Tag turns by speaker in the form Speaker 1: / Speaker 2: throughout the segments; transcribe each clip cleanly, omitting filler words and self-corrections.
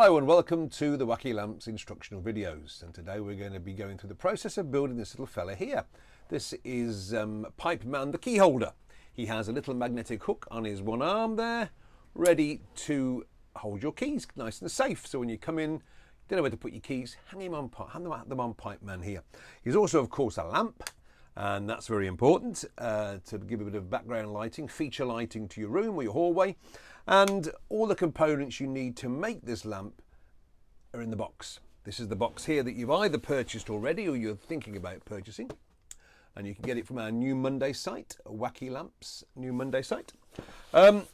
Speaker 1: Hello and welcome to the Wacky Lamps instructional videos, and today we're going to be going through the process of building this little fella here. This is Pipeman the key holder. He has a little magnetic hook on his one arm there, ready to hold your keys nice and safe. So when you come in, you don't know where to put your keys, hang them on Pipeman here. He's also of course a lamp, and that's very important to give a bit of background lighting, feature lighting to your room or your hallway. And all the components you need to make this lamp are in the box. This is the box here that you've either purchased already or you're thinking about purchasing. And you can get it from our New Monday site, Wacky Lamps New Monday site. The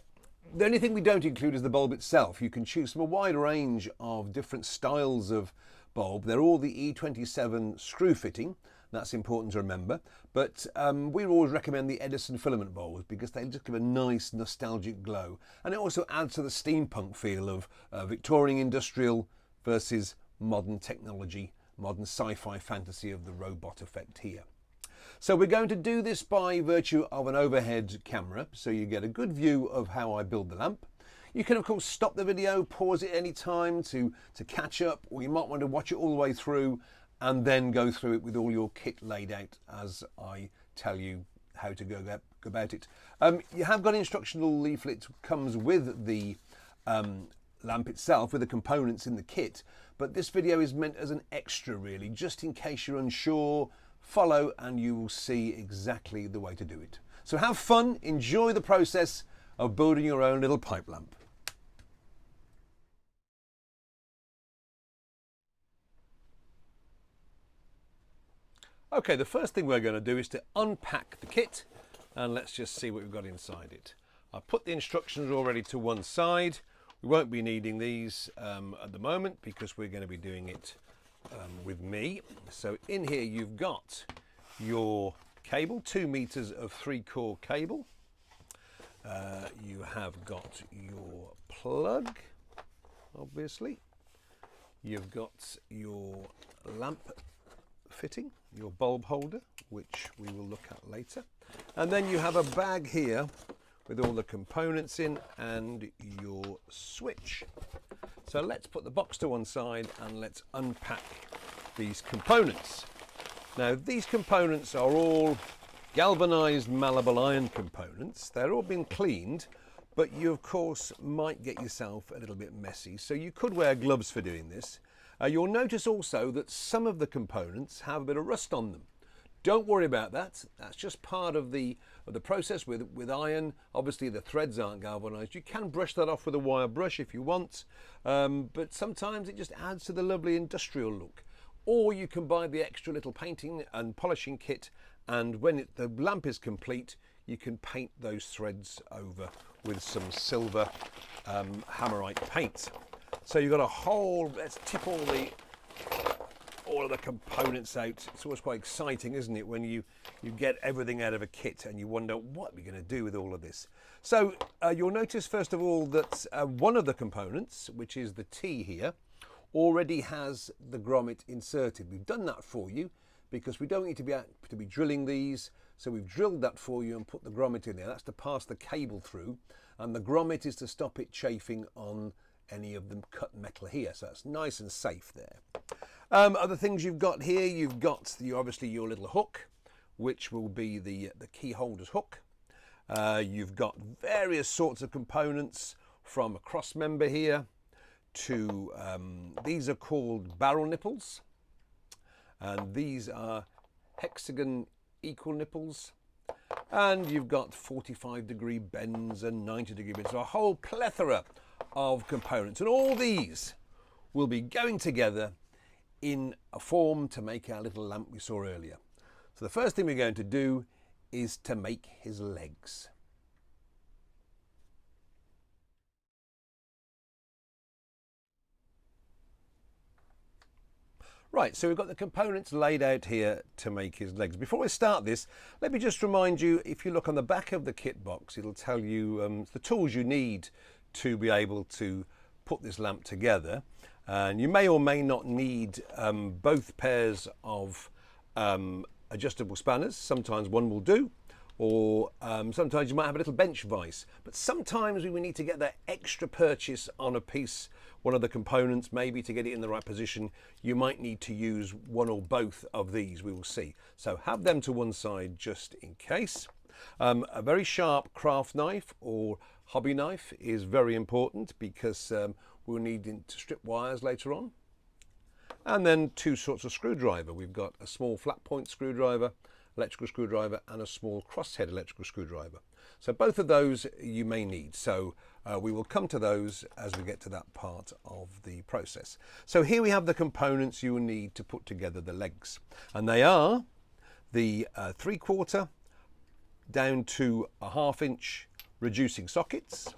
Speaker 1: only thing we don't include is the bulb itself. You can choose from a wide range of different styles of bulb. They're all the E27 screw fitting. That's important to remember, but we always recommend the Edison filament bulbs because they just give a nice nostalgic glow, and it also adds to the steampunk feel of Victorian industrial versus modern technology, modern sci-fi fantasy of the robot effect here. So we're going to do this by virtue of an overhead camera, so you get a good view of how I build the lamp. You can of course stop the video, pause it any time to catch up, or you might want to watch it all the way through and then go through it with all your kit laid out as I tell you how to go about it. You have got an instructional leaflet comes with the lamp itself, with the components in the kit, but this video is meant as an extra really, just in case you're unsure. Follow and you will see exactly the way to do it. So have fun, enjoy the process of building your own little pipe lamp. Okay, the first thing we're going to do is to unpack the kit, and let's just see what we've got inside it. I've put the instructions already to one side. We won't be needing these at the moment because we're going to be doing it with me. So in here you've got your cable, 2 meters of 3-core cable. You have got your plug, obviously. You've got your lamp fitting, your bulb holder, which we will look at later, and then you have a bag here with all the components in and your switch. So let's put the box to one side and let's unpack these components. Now these components are all galvanized malleable iron components. They're all been cleaned, but you of course might get yourself a little bit messy, so you could wear gloves for doing this. You'll notice also that some of the components have a bit of rust on them. Don't worry about that. That's just part of the process with iron. Obviously the threads aren't galvanized. You can brush that off with a wire brush if you want, but sometimes it just adds to the lovely industrial look. Or you can buy the extra little painting and polishing kit, and when the lamp is complete, you can paint those threads over with some silver hammerite paint. So you've got a whole, let's tip all of the components out. It's always quite exciting, isn't it, when you get everything out of a kit and you wonder what we're going to do with all of this. So you'll notice first of all that one of the components, which is the T here, already has the grommet inserted. We've done that for you because we don't need to be drilling these, so we've drilled that for you and put the grommet in there. That's to pass the cable through, and the grommet is to stop it chafing on any of them cut metal here, so it's nice and safe there. Other things you've got here, you've got obviously your little hook, which will be the key holder's hook. You've got various sorts of components, from a cross member here to these are called barrel nipples, and these are hexagon equal nipples, and you've got 45-degree bends and 90-degree bends, so a whole plethora of components, and all these will be going together in a form to make our little lamp we saw earlier. So the first thing we're going to do is to make his legs. Right, so we've got the components laid out here to make his legs. Before I start this, let me just remind you, if you look on the back of the kit box, it'll tell you the tools you need to be able to put this lamp together. And you may or may not need both pairs of adjustable spanners. Sometimes one will do, or sometimes you might have a little bench vise, but sometimes we need to get that extra purchase on a piece, one of the components, maybe to get it in the right position. You might need to use one or both of these, we will see. So have them to one side just in case. A very sharp craft knife or hobby knife is very important because we'll need to strip wires later on. And then two sorts of screwdriver. We've got a small flat point screwdriver, electrical screwdriver, and a small crosshead electrical screwdriver. So both of those you may need. So we will come to those as we get to that part of the process. So here we have the components you will need to put together the legs. And they are the 3/4 down to a 1/2 inch reducing sockets,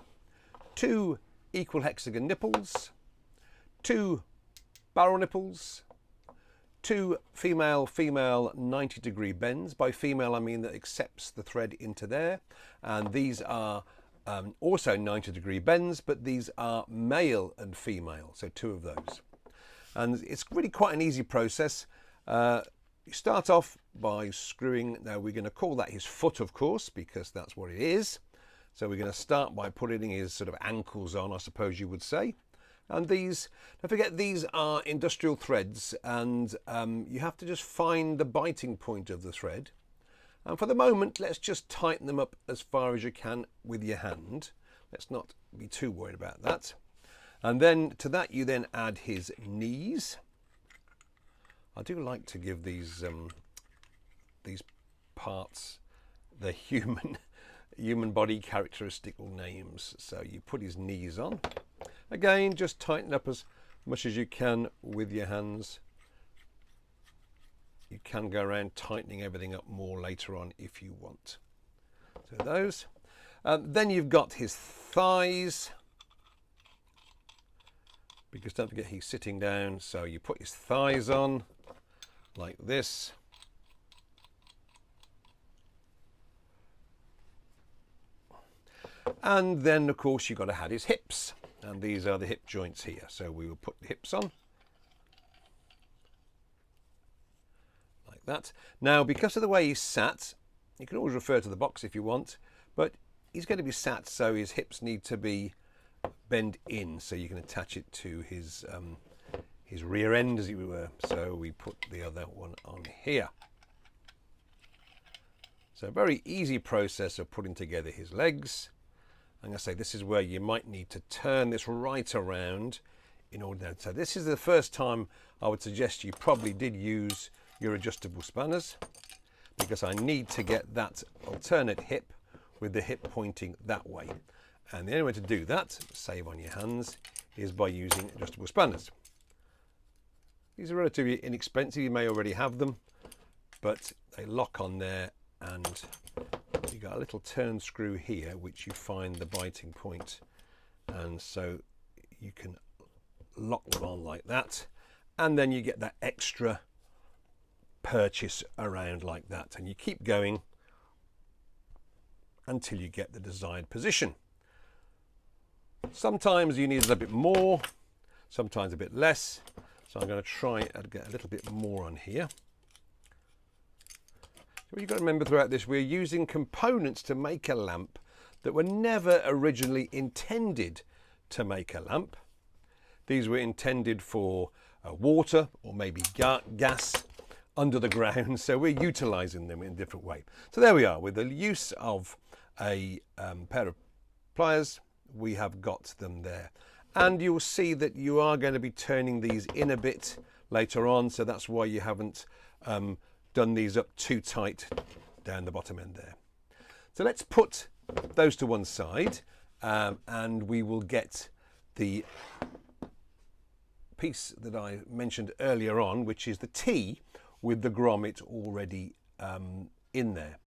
Speaker 1: 2 equal hexagon nipples, 2 barrel nipples, 2 female 90-degree bends. By female I mean that accepts the thread into there, and these are also 90-degree bends, but these are male and female, so 2 of those. And it's really quite an easy process. You start off by screwing, now we're going to call that his foot, of course, because that's what it is. So we're going to start by putting his sort of ankles on, I suppose you would say. And these, don't forget, these are industrial threads, and you have to just find the biting point of the thread. And for the moment, let's just tighten them up as far as you can with your hand. Let's not be too worried about that. And then to that you then add his knees. I do like to give these parts the human body characteristical names. So you put his knees on. Again, just tighten up as much as you can with your hands. You can go around tightening everything up more later on if you want. So those. Then you've got his thighs, because don't forget he's sitting down, so you put his thighs on like this. And then of course you've got to have his hips, and these are the hip joints here, so we will put the hips on like that. Now, because of the way he's sat, you can always refer to the box if you want, but he's going to be sat so his hips need to be bent in, so you can attach it to his rear end, as it were. So we put the other one on here. So a very easy process of putting together his legs. I'm going to say this is where you might need to turn this right around in order. So this is the first time I would suggest you probably did use your adjustable spanners, because I need to get that alternate hip with the hip pointing that way. And the only way to do that, save on your hands, is by using adjustable spanners. These are relatively inexpensive, you may already have them, but they lock on there, and you've got a little turn screw here which you find the biting point, and so you can lock them on like that, and then you get that extra purchase around like that, and you keep going until you get the desired position. Sometimes you need a little bit more, sometimes a bit less, so I'm going to try and get a little bit more on here. What you've got to remember throughout this, we're using components to make a lamp that were never originally intended to make a lamp. These were intended for water or maybe gas under the ground, so we're utilising them in a different way. So there we are, with the use of a pair of pliers, we have got them there. And you'll see that you are going to be turning these in a bit later on, so that's why you haven't done these up too tight down the bottom end there. So let's put those to one side, and we will get the piece that I mentioned earlier on, which is the T with the grommet already in there.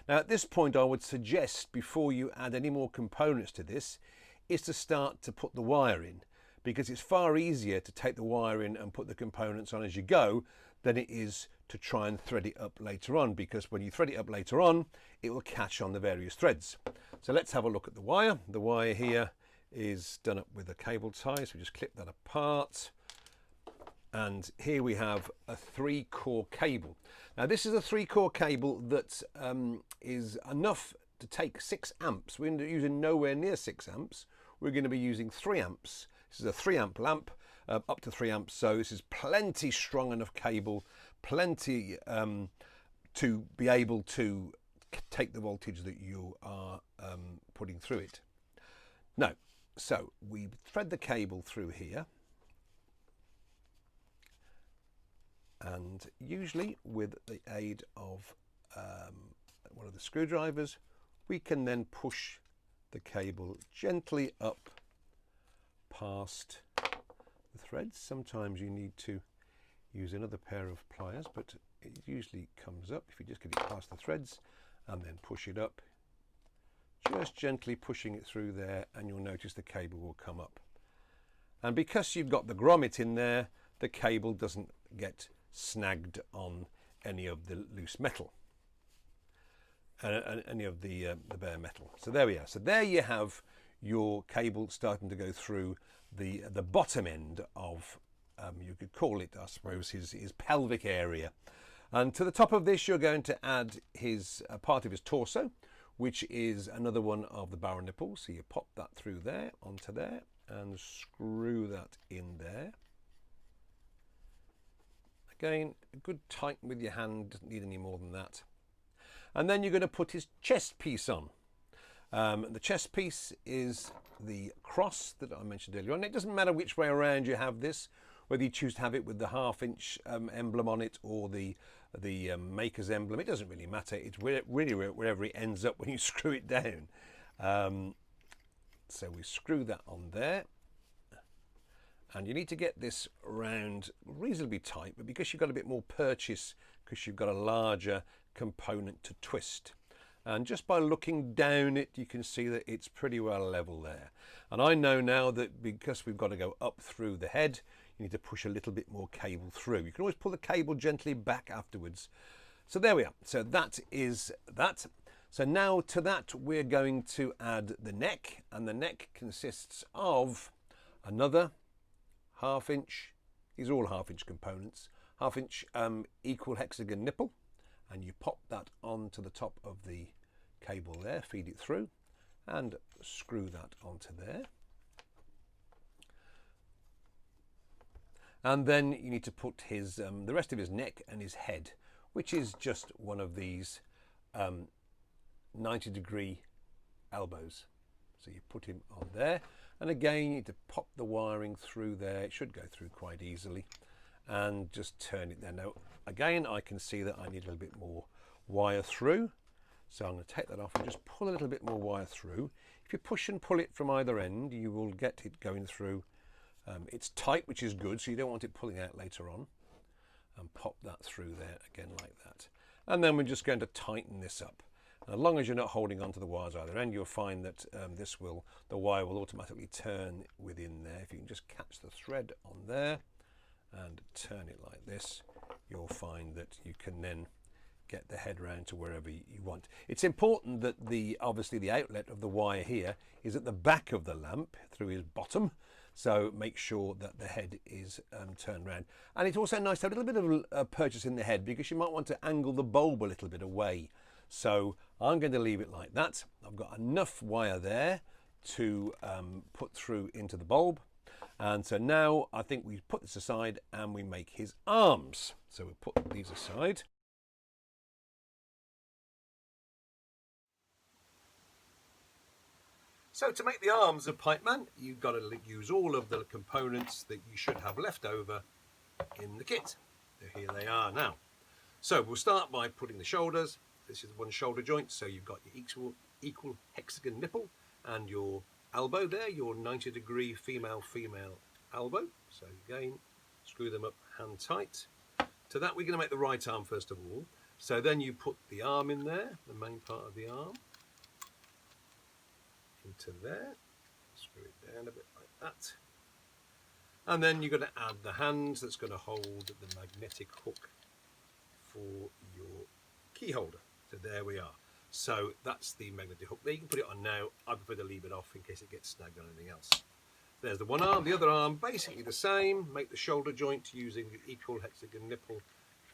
Speaker 1: Now at this point I would suggest, before you add any more components to this, is to start to put the wire in, because it's far easier to take the wire in and put the components on as you go than it is to try and thread it up later on, because when you thread it up later on it will catch on the various threads. So let's have a look at the wire. The wire here is done up with a cable tie, so we just clip that apart, And here we have a 3-core cable. Now this is a 3-core cable that is enough to take 6 amps. We're using nowhere near 6 amps. We're going to be using 3 amps. This is a 3 amp lamp, up to 3 amps. So this is plenty strong enough cable, plenty to be able to take the voltage that you are putting through it. Now, so we thread the cable through here. And usually with the aid of one of the screwdrivers, we can then push the cable gently up past the threads. Sometimes you need to use another pair of pliers, but it usually comes up if you just get it past the threads and then push it up, just gently pushing it through there, and you'll notice the cable will come up. And because you've got the grommet in there, the cable doesn't get snagged on any of the loose metal, any of the bare metal. So there we are. So there you have your cable starting to go through the bottom end of, you could call it, I suppose, his pelvic area. And to the top of this, you're going to add his part of his torso, which is another one of the barrel nipples. So you pop that through there onto there and screw that in there. Again, a good tighten with your hand, doesn't need any more than that. And then you're going to put his chest piece on. The chest piece is the cross that I mentioned earlier on. It doesn't matter which way around you have this, whether you choose to have it with the 1/2 inch emblem on it or the maker's emblem. It doesn't really matter. It's really wherever it ends up when you screw it down. So we screw that on there. And you need to get this round reasonably tight, but because you've got a bit more purchase, because you've got a larger component to twist. And just by looking down it, you can see that it's pretty well level there. And I know now that because we've got to go up through the head, you need to push a little bit more cable through. You can always pull the cable gently back afterwards. So there we are. So that is that. So now to that, we're going to add the neck, and the neck consists of another 1/2 inch, these are all 1/2 inch components, 1/2 inch equal hexagon nipple, and you pop that onto the top of the cable there, feed it through, and screw that onto there. And then you need to put his the rest of his neck and his head, which is just one of these 90-degree elbows. So you put him on there. And again, you need to pop the wiring through there. It should go through quite easily, and just turn it there. Now, again, I can see that I need a little bit more wire through. So I'm going to take that off and just pull a little bit more wire through. If you push and pull it from either end, you will get it going through. It's tight, which is good, so you don't want it pulling out later on. And pop that through there again like that. And then we're just going to tighten this up. As long as you're not holding onto the wires either end, you'll find that the wire will automatically turn within there. If you can just catch the thread on there and turn it like this, you'll find that you can then get the head round to wherever you want. It's important that obviously the outlet of the wire here is at the back of the lamp through his bottom. So make sure that the head is turned round. And it's also nice to have a little bit of purchase in the head, because you might want to angle the bulb a little bit away. So I'm going to leave it like that. I've got enough wire there to put through into the bulb. And so now I think we put this aside and we make his arms. So we'll put these aside. So to make the arms of Pipeman, you've got to use all of the components that you should have left over in the kit. Here they are now. So we'll start by putting the shoulders. This is one shoulder joint, so you've got your equal hexagon nipple and your elbow there, your 90-degree female elbow. So again, screw them up hand tight. To that, we're going to make the right arm first of all. So then you put the arm in there, the main part of the arm, into there. Screw it down a bit like that. And then you're going to add the hand that's going to hold the magnetic hook for your key holder. So there we are. So that's the magnetic hook there. You can put it on now. I prefer to leave it off in case it gets snagged on anything else. There's the one arm, the other arm basically the same. Make the shoulder joint using the equal hexagon nipple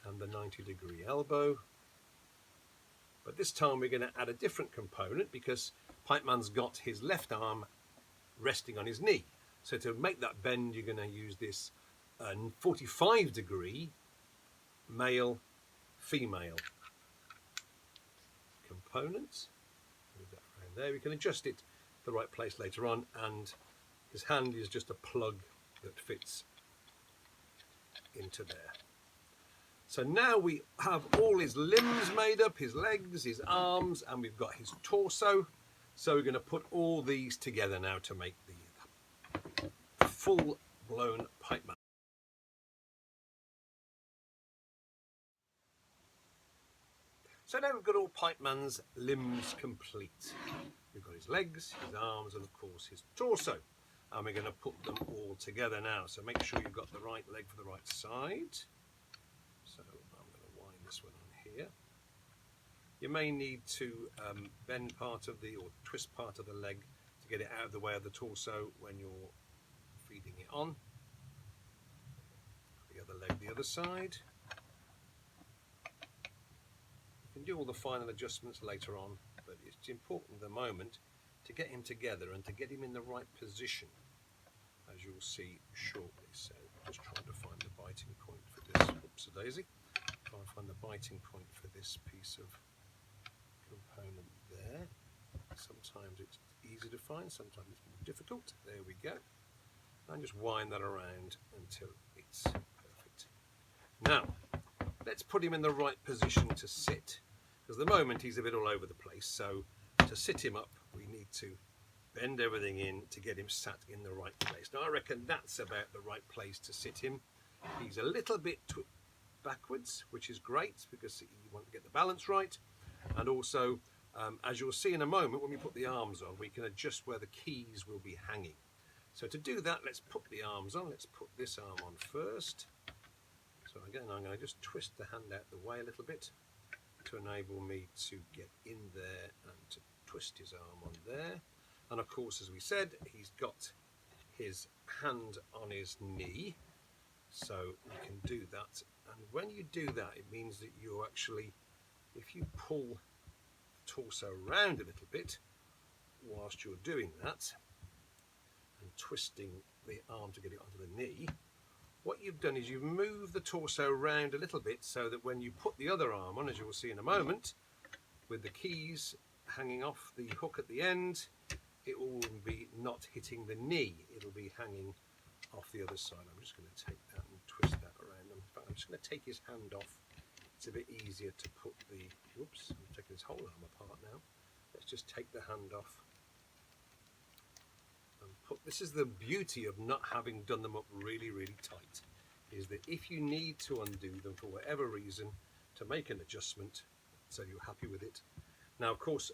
Speaker 1: and the 90-degree elbow. But this time we're going to add a different component because Pipeman's got his left arm resting on his knee. So to make that bend, you're going to use this 45-degree male female component. Move that around there. We can adjust it to the right place later on, and his hand is just a plug that fits into there. So now we have all his limbs made up, his legs, his arms, and we've got his torso. So we're going to put all these together now to make the full-blown Pipeman. So now we've got all Pipeman's limbs complete. We've got his legs, his arms, and of course his torso. And we're going to put them all together now. So make sure you've got the right leg for the right side. So I'm going to wind this one on here. You may need to bend part of or twist part of the leg to get it out of the way of the torso when you're feeding it on. The other leg the other side. You can do all the final adjustments later on, but it's important at the moment to get him together and to get him in the right position, as you'll see shortly. So just trying to find the biting point for this. Oops-a-daisy. Try and find the biting point for this piece of component there. Sometimes it's easy to find, sometimes it's more difficult. There we go. And just wind that around until it's perfect. Now, let's put him in the right position to sit, because at the moment he's a bit all over the place. So to sit him up, we need to bend everything in to get him sat in the right place. Now I reckon that's about the right place to sit him. He's a little bit backwards, which is great because you want to get the balance right. And also, as you'll see in a moment, when we put the arms on, we can adjust where the keys will be hanging. So to do that, let's put the arms on. Let's put this arm on first. So again, I'm going to just twist the hand out the way a little bit to enable me to get in there and to twist his arm on there. And of course, as we said, he's got his hand on his knee, so you can do that. And when you do that, it means that you actually, if you pull the torso around a little bit whilst you're doing that and twisting the arm to get it onto the knee, what you've done is you've moved the torso around a little bit so that when you put the other arm on, as you will see in a moment, with the keys hanging off the hook at the end, it will be not hitting the knee, it'll be hanging off the other side. I'm just going to take that and twist that around. In fact, I'm just going to take his hand off. It's a bit easier to put the, whoops, I'm taking his whole arm apart now. Let's just take the hand off. This is the beauty of not having done them up really, really tight, is that if you need to undo them for whatever reason to make an adjustment so you're happy with it. Now, of course,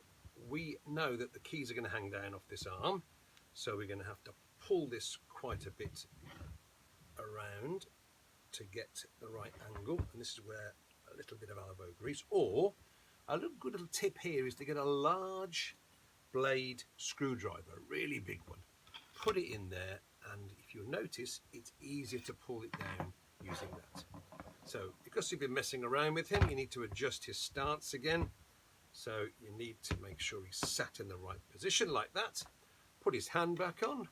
Speaker 1: we know that the keys are going to hang down off this arm, so we're going to have to pull this quite a bit around to get the right angle, and this is where a little bit of elbow grease, or a good little tip here is to get a large blade screwdriver, a really big one. Put it in there, and if you'll notice, it's easier to pull it down using that. So because you've been messing around with him, you need to adjust his stance again. So you need to make sure he's sat in the right position like that. Put his hand back on,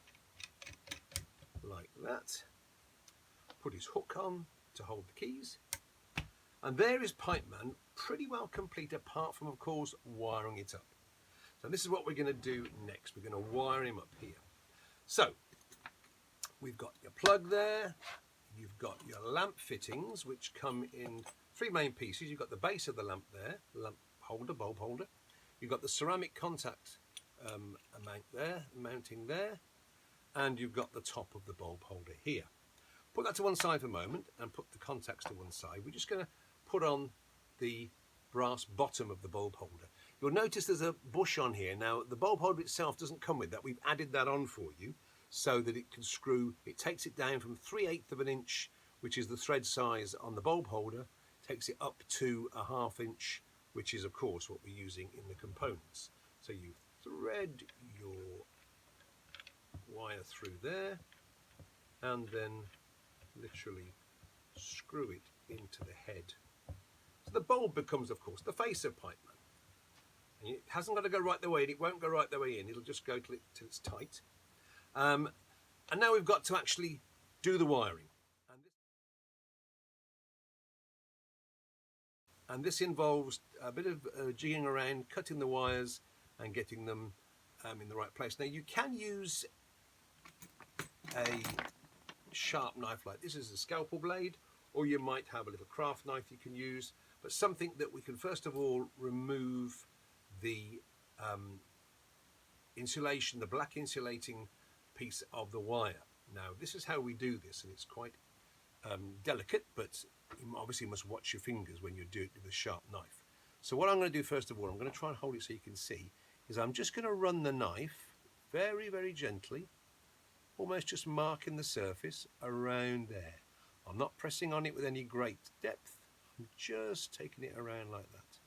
Speaker 1: like that. Put his hook on to hold the keys. And there is Pipeman, pretty well complete, apart from, of course, wiring it up. So this is what we're going to do next. We're going to wire him up here. So, we've got your plug there, you've got your lamp fittings, which come in three main pieces. You've got the base of the lamp there, lamp holder, bulb holder. You've got the ceramic contact mounting there, and you've got the top of the bulb holder here. Put that to one side for a moment and put the contacts to one side. We're just going to put on the brass bottom of the bulb holder. You'll notice there's a bush on here. Now, the bulb holder itself doesn't come with that. We've added that on for you so that it can screw. It takes it down from 3/8 of an inch, which is the thread size on the bulb holder, takes it up to 1/2 inch, which is, of course, what we're using in the components. So you thread your wire through there and then literally screw it into the head. So the bulb becomes, of course, the face of Pipeman. And it hasn't got to go right the way in, it won't go right the way in, it'll just go till it's tight. And now we've got to actually do the wiring. And this involves a bit of jigging around, cutting the wires and getting them in the right place. Now you can use a sharp knife like this as a scalpel blade, or you might have a little craft knife you can use, but something that we can first of all remove the insulation, the black insulating piece of the wire. Now this is how we do this, and it's quite delicate, but you obviously must watch your fingers when you do it with a sharp knife. So what I'm going to do first of all, I'm going to try and hold it so you can see, is I'm just going to run the knife very, very gently, almost just marking the surface around there. I'm not pressing on it with any great depth, I'm just taking it around like that.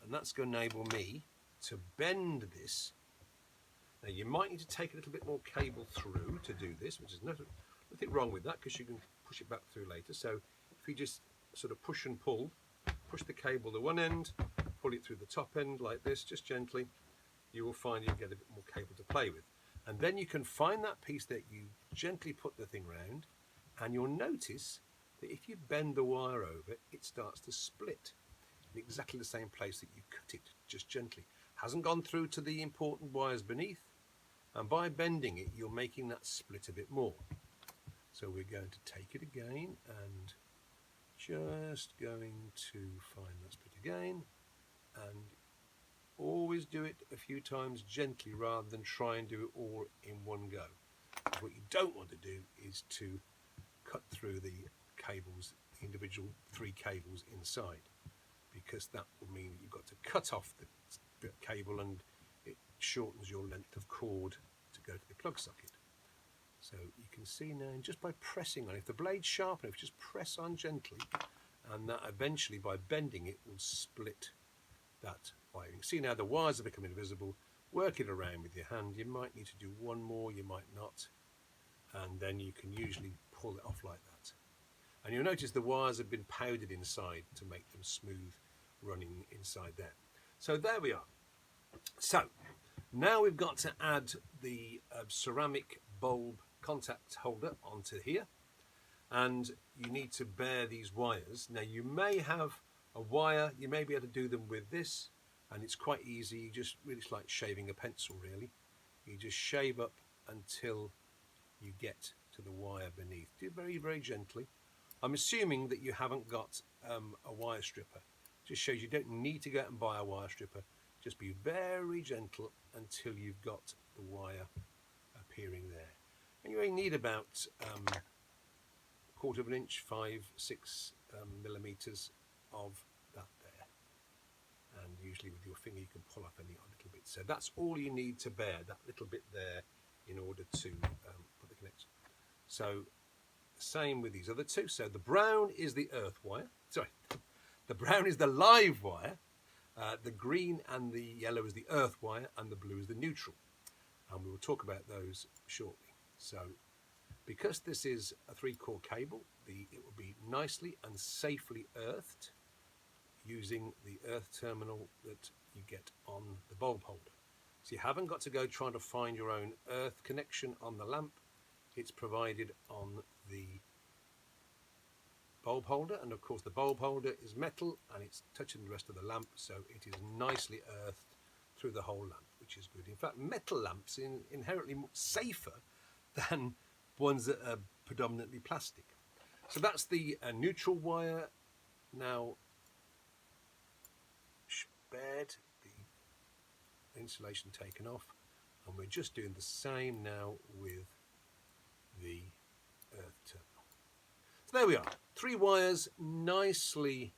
Speaker 1: And that's going to enable me to bend this. Now you might need to take a little bit more cable through to do this, which is nothing wrong with that because you can push it back through later. So if you just sort of push and pull, push the cable to one end, pull it through the top end like this, just gently, you will find you get a bit more cable to play with. And then you can find that piece that you gently put the thing round, and you'll notice that if you bend the wire over, it starts to split in exactly the same place that you cut it, just gently. Hasn't gone through to the important wires beneath, and by bending it, you're making that split a bit more. So we're going to take it again and just going to find that split again, and always do it a few times gently rather than try and do it all in one go. What you don't want to do is to cut through the cables, the individual 3 cables inside, because that will mean that you've got to cut off the cable and it shortens your length of cord to go to the plug socket. So you can see now, just by pressing on it, if the blade's sharp enough, just press on gently, and that eventually by bending it will split that wiring. See now the wires are becoming visible. Work it around with your hand. You might need to do one more, you might not, and then you can usually pull it off like that. And you'll notice the wires have been powdered inside to make them smooth running inside there. So there we are. So now we've got to add the ceramic bulb contact holder onto here, and you need to bare these wires. Now you may have a wire, you may be able to do them with this, and it's quite easy. You just really, it's like shaving a pencil really. You just shave up until you get to the wire beneath. Do it very, very gently. I'm assuming that you haven't got a wire stripper. Just shows you don't need to go out and buy a wire stripper. Just be very gentle until you've got the wire appearing there. And you only need about a quarter of an inch, 5-6 millimeters of that there. And usually with your finger you can pull up any little bit. So that's all you need to bare, that little bit there, in order to put the connection. So same with these other two. So the brown is the earth wire. Sorry, the brown is the live wire. The green and the yellow is the earth wire, and the blue is the neutral. And we will talk about those shortly. So because this is a 3-core cable, it will be nicely and safely earthed using the earth terminal that you get on the bulb holder. So you haven't got to go trying to find your own earth connection on the lamp. It's provided on the bulb holder, and of course the bulb holder is metal and it's touching the rest of the lamp, so it is nicely earthed through the whole lamp, which is good. In fact, metal lamps are inherently safer than ones that are predominantly plastic. So that's the neutral wire now bared, the insulation taken off, and we're just doing the same now with the earth terminal. So there we are, 3 wires nicely.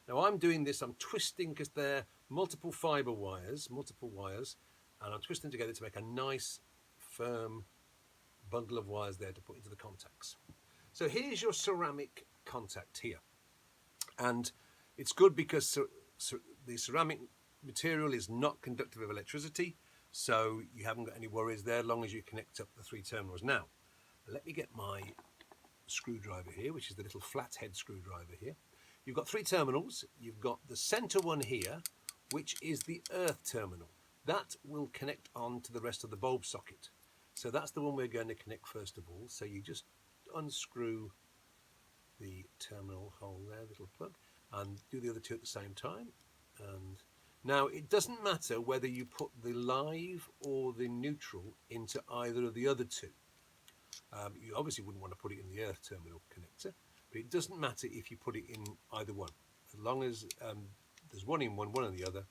Speaker 1: Now I'm doing this, I'm twisting because they're multiple fibre wires, and I'm twisting together to make a nice firm bundle of wires there to put into the contacts. So here's your ceramic contact here, and it's good because the ceramic material is not conductive of electricity, so you haven't got any worries there, as long as you connect up the 3 terminals. Now, let me get my screwdriver here, which is the little flathead screwdriver here. You've got 3 terminals. You've got the center one here, which is the earth terminal. That will connect on to the rest of the bulb socket. So that's the one we're going to connect first of all. So you just unscrew the terminal hole there, little plug, and do the other 2 at the same time. And now it doesn't matter whether you put the live or the neutral into either of the other 2. You obviously wouldn't want to put it in the earth terminal connector, but it doesn't matter if you put it in either one. As long as there's one in one in the other,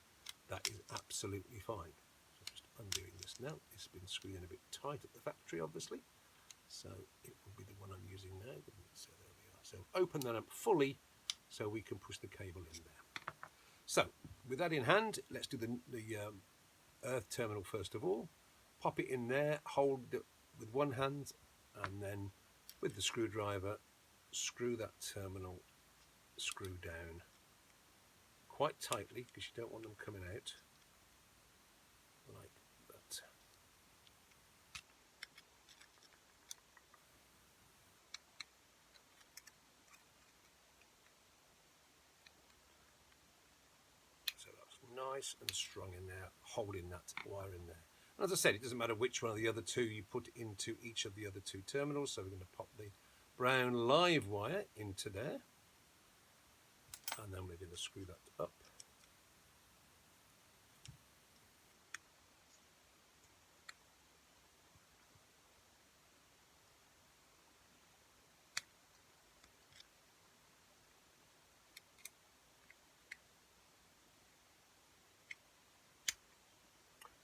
Speaker 1: that is absolutely fine. So just undoing this now. It's been screwed in a bit tight at the factory, obviously. So it will be the one I'm using now. So there we are. So open that up fully so we can push the cable in there. So with that in hand, let's do the earth terminal first of all. Pop it in there, hold it with one hand, and then with the screwdriver, screw that terminal screw down quite tightly, because you don't want them coming out like that. So that's nice and strong in there, holding that wire in there. And as I said, it doesn't matter which one of the other 2 you put into each of the other 2 terminals. So we're going to pop the brown live wire into there, and then we're going to screw that up.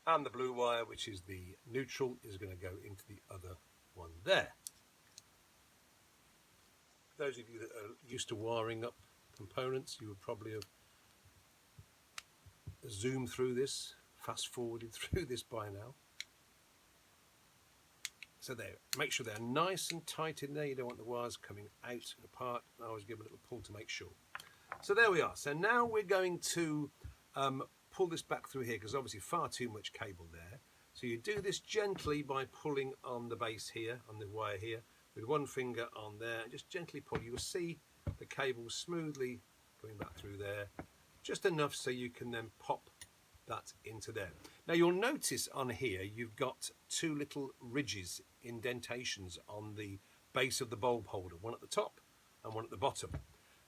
Speaker 1: And the blue wire, which is the neutral, is going to go into the other one there. Those of you that are used to wiring up components, you would probably have zoomed through this, fast forwarded through this by now. So there, make sure they're nice and tight in there. You don't want the wires coming out and apart. I always give a little pull to make sure. So there we are. So now we're going to pull this back through here, because obviously far too much cable there. So you do this gently by pulling on the base here, on the wire here, with one finger on there, and just gently pull. You will see the cable smoothly going back through there, just enough so you can then pop that into there. Now you'll notice on here you've got 2 little ridges, indentations on the base of the bulb holder, one at the top and one at the bottom.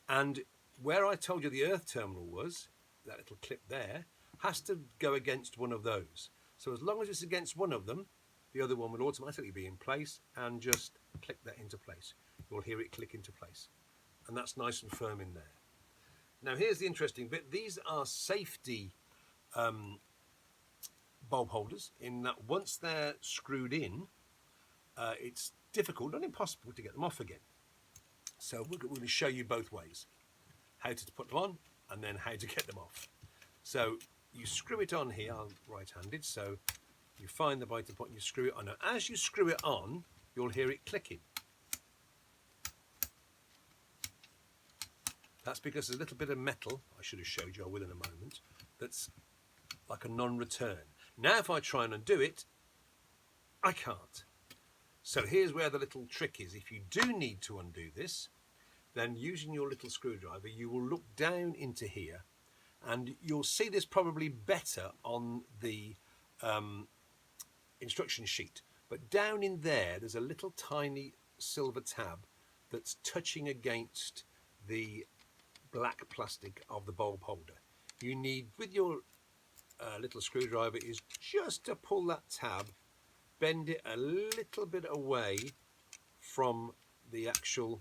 Speaker 1: And where I told you the earth terminal was, that little clip there, has to go against one of those. So as long as it's against one of them, the other one will automatically be in place, and just click that into place. You'll hear it click into place. And that's nice and firm in there. Now here's the interesting bit. These are safety bulb holders, in that once they're screwed in, it's difficult, not impossible, to get them off again. So we're going to show you both ways, how to put them on and then how to get them off. So you screw it on here. I'm right-handed, so you find the biting point and you screw it on. Now, as you screw it on, you'll hear it clicking. That's because there's a little bit of metal, I should have showed you, I will in a moment, that's like a non-return. Now if I try and undo it, I can't. So here's where the little trick is. If you do need to undo this, then using your little screwdriver, you will look down into here, and you'll see this probably better on the instruction sheet. But down in there, there's a little tiny silver tab that's touching against the black plastic of the bulb holder. You need, with your little screwdriver, is just to pull that tab, bend it a little bit away from the actual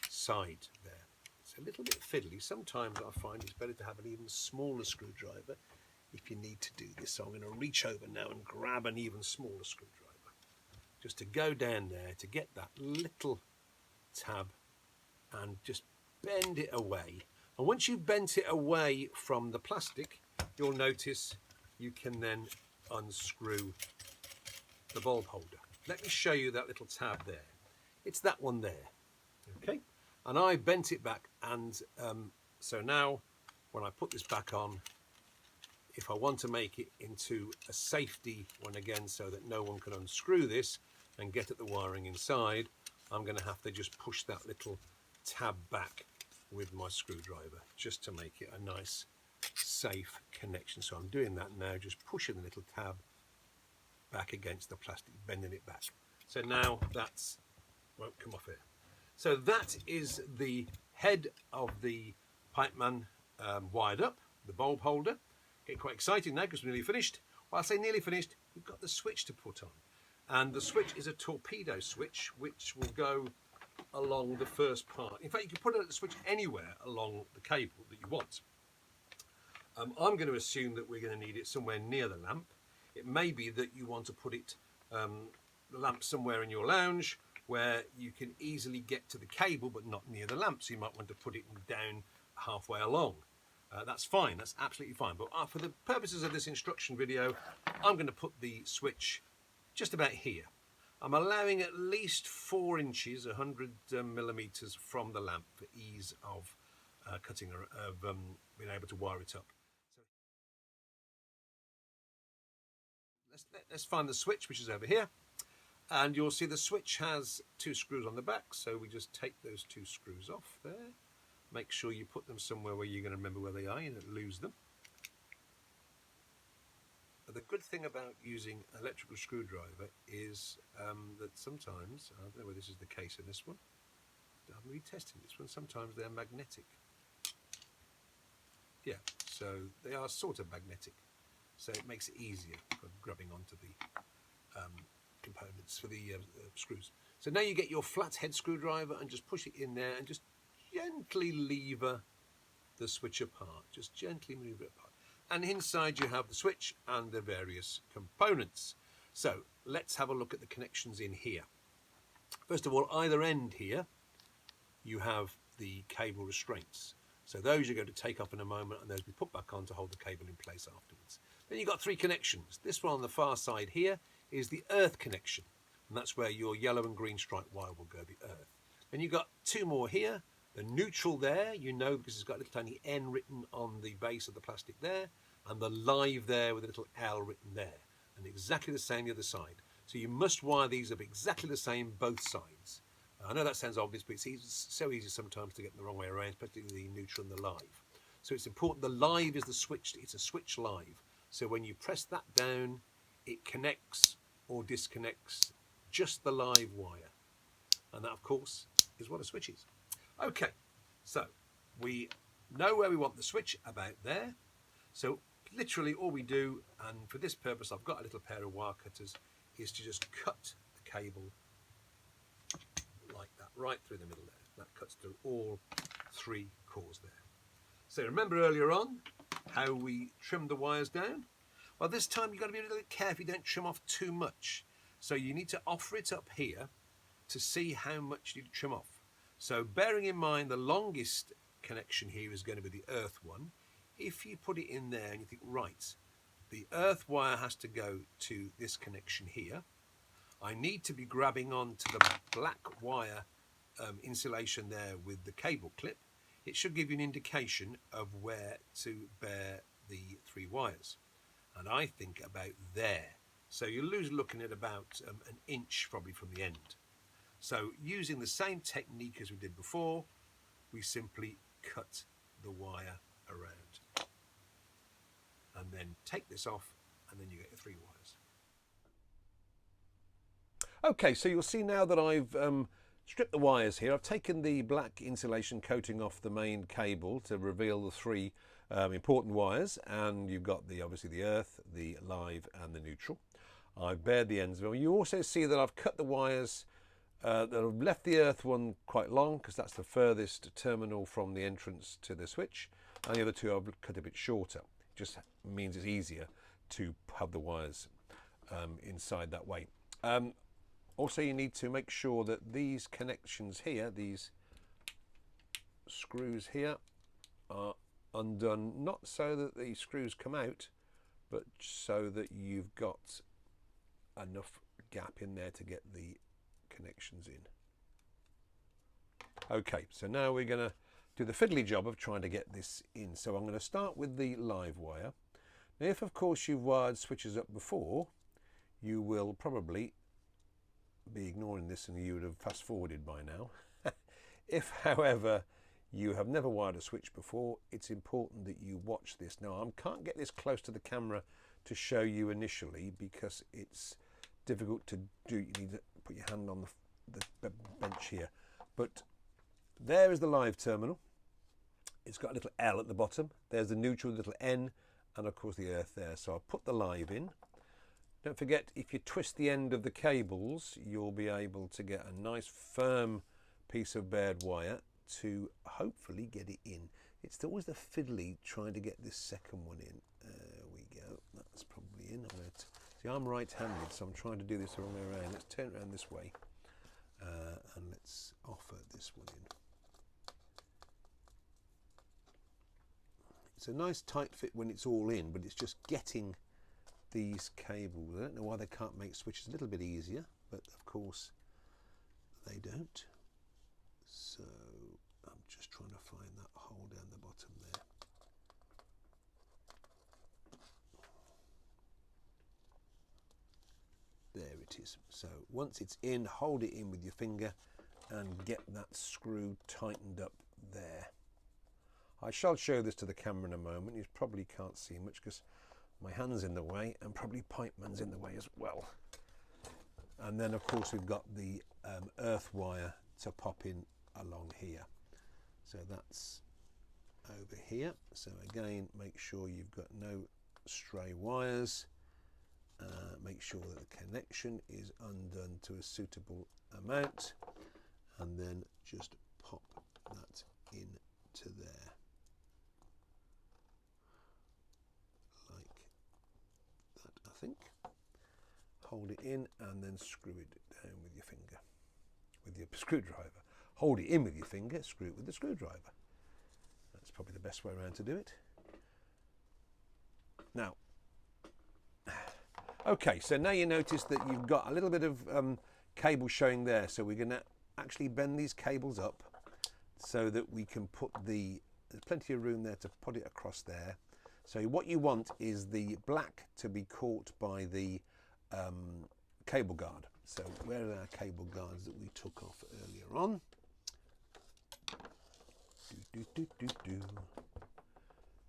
Speaker 1: side there. It's a little bit fiddly. Sometimes I find it's better to have an even smaller screwdriver if you need to do this. So I'm going to reach over now and grab an even smaller screwdriver, just to go down there to get that little tab and just bend it away. And once you've bent it away from the plastic, you'll notice you can then unscrew the bulb holder. Let me show you that little tab there. It's that one there. Okay, and I bent it back, and so now when I put this back on, if I want to make it into a safety one again so that no one can unscrew this and get at the wiring inside, I'm going to have to just push that little tab back with my screwdriver just to make it a nice safe connection. So I'm doing that now, just pushing the little tab back against the plastic, bending it back. So now that's won't come off here. So that is the head of the Pipeman wired up, the bulb holder. Get quite excited now because we're nearly finished. Well, I say nearly finished, we've got the switch to put on. And the switch is a torpedo switch, which will go along the first part. In fact, you can put the switch anywhere along the cable that you want. I'm going to assume that we're going to need it somewhere near the lamp. It may be that you want to put it, the lamp somewhere in your lounge where you can easily get to the cable but not near the lamp. So you might want to put it down halfway along. That's fine, that's absolutely fine. But for the purposes of this instruction video, I'm going to put the switch just about here. I'm allowing at least 4 inches, 100 millimeters from the lamp for ease of cutting, being able to wire it up. So let's find the switch, which is over here. And you'll see the switch has 2 screws on the back. So we just take those 2 screws off there. Make sure you put them somewhere where you're going to remember where they are and don't lose them. But the good thing about using an electrical screwdriver is that sometimes, I don't know whether this is the case in this one, I'm retesting this one, sometimes they're magnetic. Yeah, so they are sort of magnetic. So it makes it easier for grabbing onto the components for the screws. So now you get your flat head screwdriver and just push it in there and just gently lever the switch apart. Just gently move it apart. And inside you have the switch and the various components. So let's have a look at the connections in here. First of all, either end here, you have the cable restraints. So those you're going to take off in a moment and those will be put back on to hold the cable in place afterwards. Then you've got 3 connections. This one on the far side here is the earth connection. And that's where your yellow and green stripe wire will go, the earth. Then you've got 2 more here. The neutral there, you know, because it's got a little tiny N written on the base of the plastic there, and the live there with a little L written there, and exactly the same the other side. So you must wire these up exactly the same both sides. I know that sounds obvious, but it's so easy sometimes to get them the wrong way around, particularly the neutral and the live. So it's important. The live is the switch. It's a switch live. So when you press that down, it connects or disconnects just the live wire. And that, of course, is what a switch is. Okay, so we know where we want the switch, about there. So literally all we do, and for this purpose I've got a little pair of wire cutters, is to just cut the cable like that, right through the middle there. That cuts through all 3 cores there. So remember earlier on how we trimmed the wires down? Well, this time you've got to be a little bit careful you don't trim off too much. So you need to offer it up here to see how much you trim off. So bearing in mind the longest connection here is going to be the earth one, if you put it in there and you think, right, the earth wire has to go to this connection here, I need to be grabbing on to the black wire insulation there with the cable clip. It should give you an indication of where to bear the 3 wires. And I think about there. So you're looking at about an inch probably from the end. So using the same technique as we did before, we simply cut the wire around. And then take this off, and then you get your 3 wires. Okay, so you'll see now that I've stripped the wires here. I've taken the black insulation coating off the main cable to reveal the 3 important wires, and you've got obviously the earth, the live and the neutral. I've bared the ends of them. You also see that I've cut the wires that have left the earth one quite long because that's the furthest terminal from the entrance to the switch, and the other 2 I've cut a bit shorter. It just means it's easier to have the wires inside that way. Also, you need to make sure that these connections here, these screws here, are undone, not so that the screws come out, but so that you've got enough gap in there to get the connections in. Okay, so now we're going to do the fiddly job of trying to get this in. So I'm going to start with the live wire. If of course you've wired switches up before, you will probably be ignoring this and you would have fast forwarded by now. If however you have never wired a switch before, it's important that you watch this. Now I can't get this close to the camera to show you initially because it's difficult to do. You need to put your hand on the bench here. But there is the live terminal. It's got a little L at the bottom. There's the neutral, little N, and of course the earth there. So I'll put the live in. Don't forget, if you twist the end of the cables, you'll be able to get a nice firm piece of bared wire to hopefully get it in. It's always the fiddly trying to get this second one in. There we go. That's probably in. See, I'm right-handed, so I'm trying to do this the wrong way around. Let's turn it around this way, and let's offer this one in. It's a nice tight fit when it's all in, but it's just getting these cables. I don't know why they can't make switches a little bit easier, but of course they don't. So I'm just trying to find that hole down the bottom there. There it is. So once it's in, hold it in with your finger and get that screw tightened up there. I shall show this to the camera in a moment. You probably can't see much because my hand's in the way and probably Pipeman's in the way as well. And then of course we've got the earth wire to pop in along here. So that's over here. So again, make sure you've got no stray wires. Make sure that the connection is undone to a suitable amount, and then just pop that into there. Like that, I think. Hold it in and then screw it down with your finger, with your screwdriver. Hold it in with your finger, screw it with the screwdriver. That's probably the best way around to do it. Now, okay, so now you notice that you've got a little bit of cable showing there. So we're going to actually bend these cables up so that we can put there's plenty of room there to put it across there. So what you want is the black to be caught by the cable guard. So where are our cable guards that we took off earlier on?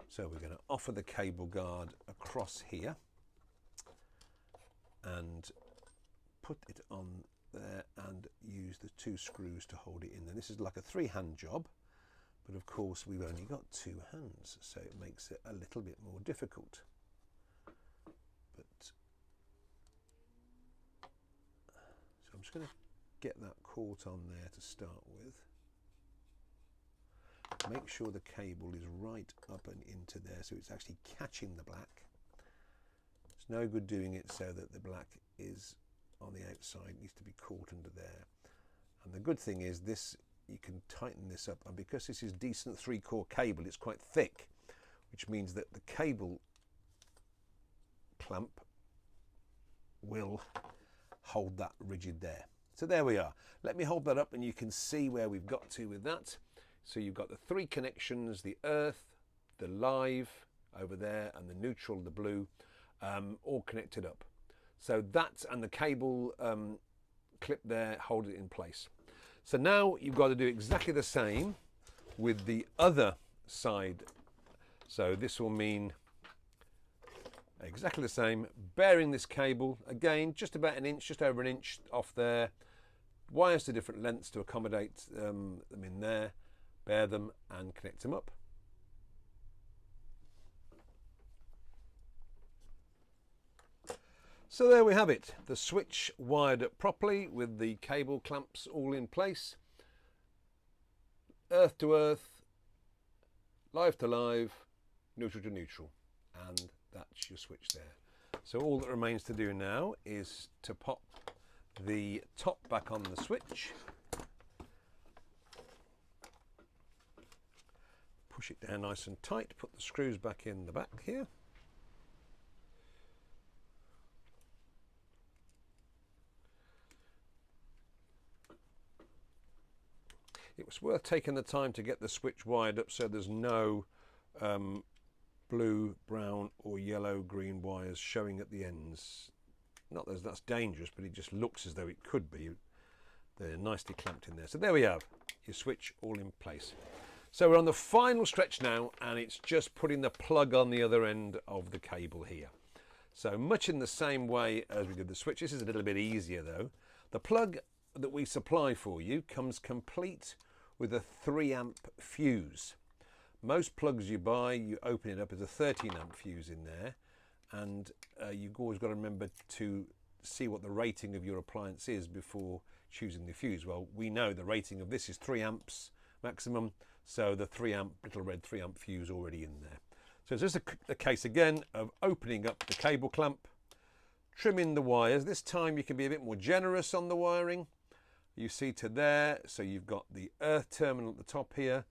Speaker 1: So we're going to offer the cable guard across here and put it on there and use the two screws to hold it in. And this is like a three-hand job, but of course we've only got two hands, so it makes it a little bit more difficult. But so I'm just going to get that caught on there to start with. Make sure the cable is right up and into there so it's actually catching the black. It's no good doing it so that the black is on the outside. It needs to be caught under there. And the good thing is this, you can tighten this up, and because this is decent 3-core cable, it's quite thick, which means that the cable clamp will hold that rigid there. So there we are. Let me hold that up and you can see where we've got to with that. So you've got the 3 connections, the earth, the live over there, and the neutral, the blue, all connected up. So that and the cable clip there hold it in place. So now you've got to do exactly the same with the other side. So this will mean exactly the same, bearing this cable, again, just about an inch, just over an inch off there, wires to different lengths to accommodate them in there, bear them and connect them up. So there we have it, the switch wired up properly with the cable clamps all in place, earth to earth, live to live, neutral to neutral, and that's your switch there. So all that remains to do now is to pop the top back on the switch, push it down nice and tight, put the screws back in the back here. It was worth taking the time to get the switch wired up so there's no blue, brown or yellow green wires showing at the ends. Not that that's dangerous, but it just looks as though it could be. They're nicely clamped in there. So there we have your switch all in place. So we're on the final stretch now, and it's just putting the plug on the other end of the cable here. So much in the same way as we did the switch. This is a little bit easier though. The plug that we supply for you comes complete with a 3-amp fuse. Most plugs you buy, you open it up, as a 13-amp fuse in there, and you've always got to remember to see what the rating of your appliance is before choosing the fuse. Well, we know the rating of this is 3 amps maximum, so the 3-amp, little red 3-amp fuse already in there. So it's just a case again of opening up the cable clamp, trimming the wires. This time you can be a bit more generous on the wiring. You see to there, so you've got the earth terminal at the top here,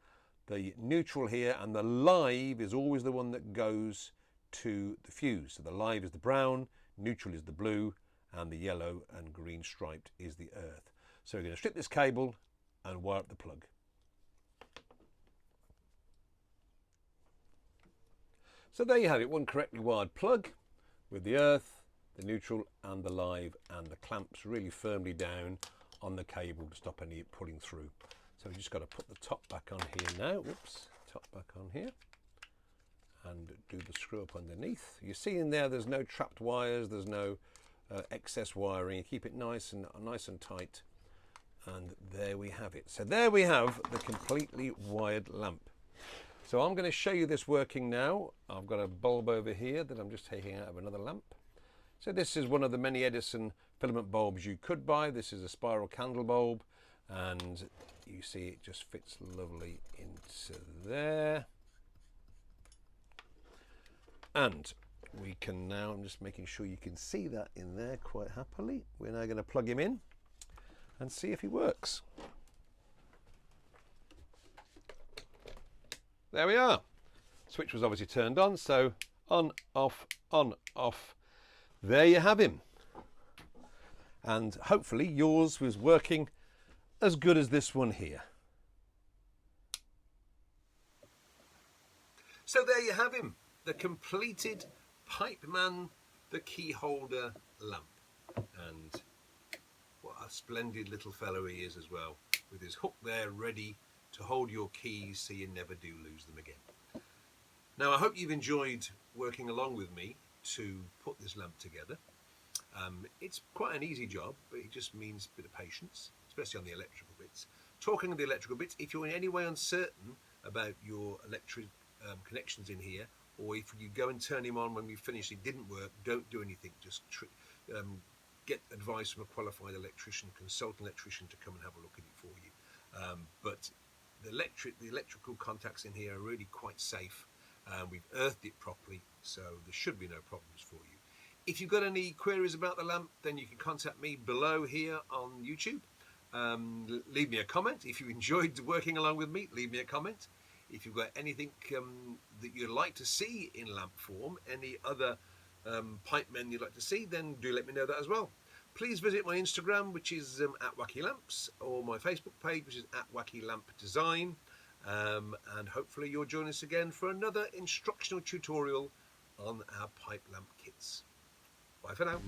Speaker 1: the neutral here, and the live is always the one that goes to the fuse. So the live is the brown, neutral is the blue, and the yellow and green striped is the earth. So we're going to strip this cable and wire up the plug. So there you have it, one correctly wired plug with the earth, the neutral and the live, and the clamps really firmly down on the cable to stop any pulling through. So we just got to put the top back on here now. Whoops, top back on here, and do the screw up underneath. You see in there, there's no trapped wires, there's no excess wiring. You keep it nice and tight, and there we have it. So there we have the completely wired lamp. So I'm going to show you this working now. I've got a bulb over here that I'm just taking out of another lamp. So this is one of the many Edison filament bulbs you could buy. This is a spiral candle bulb, and you see it just fits lovely into there. And we can now, I'm just making sure you can see that in there quite happily. We're now going to plug him in and see if he works. There we are. Switch was obviously turned on, so on, off, on, off. There you have him. And hopefully yours was working as good as this one here. So there you have him, the completed Pipeman, the Keyholder lamp. And what a splendid little fellow he is as well, with his hook there ready to hold your keys so you never do lose them again. Now I hope you've enjoyed working along with me to put this lamp together. It's quite an easy job, but it just means a bit of patience, especially on the electrical bits. Talking of the electrical bits, if you're in any way uncertain about your electric connections in here, or if you go and turn him on when we finish it didn't work, don't do anything. Just get advice from a qualified electrician, consult an electrician to come and have a look at it for you. But the electrical contacts in here are really quite safe. We've earthed it properly, so there should be no problems for you. If you've got any queries about the lamp, then you can contact me below here on YouTube. Leave me a comment. If you enjoyed working along with me, leave me a comment. If you've got anything that you'd like to see in lamp form, any other Pipemen you'd like to see, then do let me know that as well. Please visit my Instagram, which is at Wacky Lamps, or my Facebook page, which is at Wacky Lamp Design. And hopefully you'll join us again for another instructional tutorial on our pipe lamp kits. Bye for now.